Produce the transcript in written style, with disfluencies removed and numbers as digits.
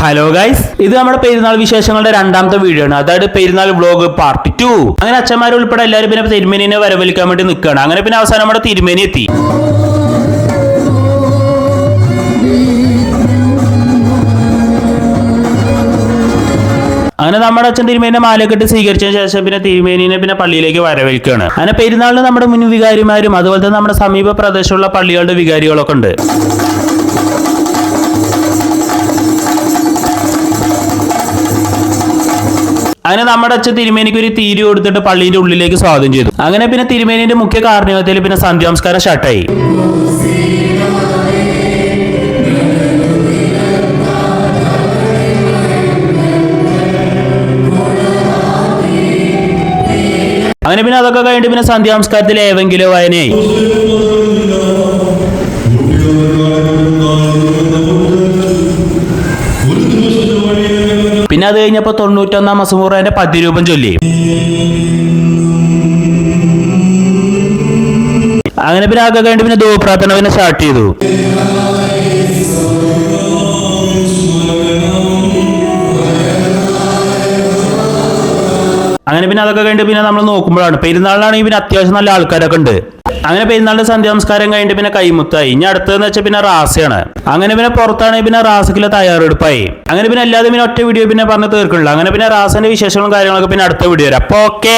Hello guys, ഇത് നമ്മുടെ പെരുന്നാൾ വിശേഷങ്ങളുടെ രണ്ടാമത്തെ വീഡിയോ ആണ്. അതായത് പെരുന്നാൾ വ്ലോഗ് പാർട്ട് 2. അങ്ങനെ അച്ഛന്മാർ ഉൾപ്പെടെ എല്ലാവരും പിന്നെ തിരുമേനിനെ വരവേൽക്കാൻ വേണ്ടി നിൽക്കുകയാണ്. അങ്ങനെ പിന്നെ അവസാനം നമ്മുടെ തിരുമേനി എത്തി. അങ്ങനെ നമ്മുടെ അച്ഛൻ തിരുമേനിനെ മാലക്കെട്ട് സ്വീകരിച്ചതിന് ശേഷം പിന്നെ തിരുമേനിനെ പിന്നെ പള്ളിയിലേക്ക് വരവേൽക്കുകയാണ്. അങ്ങനെ പെരുന്നാളിന് നമ്മുടെ മുൻ വികാരിമാരും അതുപോലെ തന്നെ നമ്മുടെ സമീപ പ്രദേശമുള്ള പള്ളികളുടെ വികാരികളൊക്കെ ഉണ്ട്. അങ്ങനെ നമ്മുടെ അച്ഛൻ തിരുമേനിക്ക് ഒരു തീരി കൊടുത്തിട്ട് പള്ളിയുടെ ഉള്ളിലേക്ക് സ്വാഗതം ചെയ്തു. അങ്ങനെ പിന്നെ തിരുമേനിന്റെ മുഖ്യ കാർണികത്തിൽ പിന്നെ സന്ധ്യാംസ്കാരം സ്റ്റാർട്ടായി. അങ്ങനെ പിന്നെ അതൊക്കെ കഴിഞ്ഞിട്ട് പിന്നെ സന്ധ്യാംസ്കാരത്തിൽ ഏവെങ്കിലും വായനയായി. പിന്നെ അത് കഴിഞ്ഞപ്പോ 91 മസമൂറേന്റെ 10 രൂപം ചൊല്ലി. അങ്ങനെ പിന്നെ അതൊക്കെ കഴിഞ്ഞിട്ട് പിന്നെ ധൂപ്രാർത്ഥന പിന്നെ സ്റ്റാർട്ട് ചെയ്തു. അങ്ങനെ പിന്നെ അതൊക്കെ കഴിഞ്ഞിട്ട് പിന്നെ നമ്മൾ നോക്കുമ്പോഴാണ് പെരുന്നാളിലാണെങ്കിൽ പിന്നെ അത്യാവശ്യം നല്ല ആൾക്കാരൊക്കെ ഉണ്ട്. അങ്ങനെ പെരുന്നാളിന്റെ സന്ധ്യാംസ്കാരം കഴിഞ്ഞിട്ട് പിന്നെ കൈമുത്തായി. ഇനി അടുത്തതെന്ന് വെച്ചാൽ പിന്നെ റാസയാണ്. അങ്ങനെ പിന്നെ പുറത്താണെങ്കിൽ പിന്നെ റാസക്കിലെ തയ്യാറെടുപ്പായി. അങ്ങനെ പിന്നെ എല്ലാവരും പിന്നെ ഒറ്റ വീഡിയോ പിന്നെ പറഞ്ഞ് തീർക്കുന്നില്ല. അങ്ങനെ പിന്നെ റാസന്റെ വിശേഷങ്ങളും കാര്യങ്ങളൊക്കെ പിന്നെ അടുത്ത വീഡിയോ വരാം. അപ്പൊ ഓക്കേ.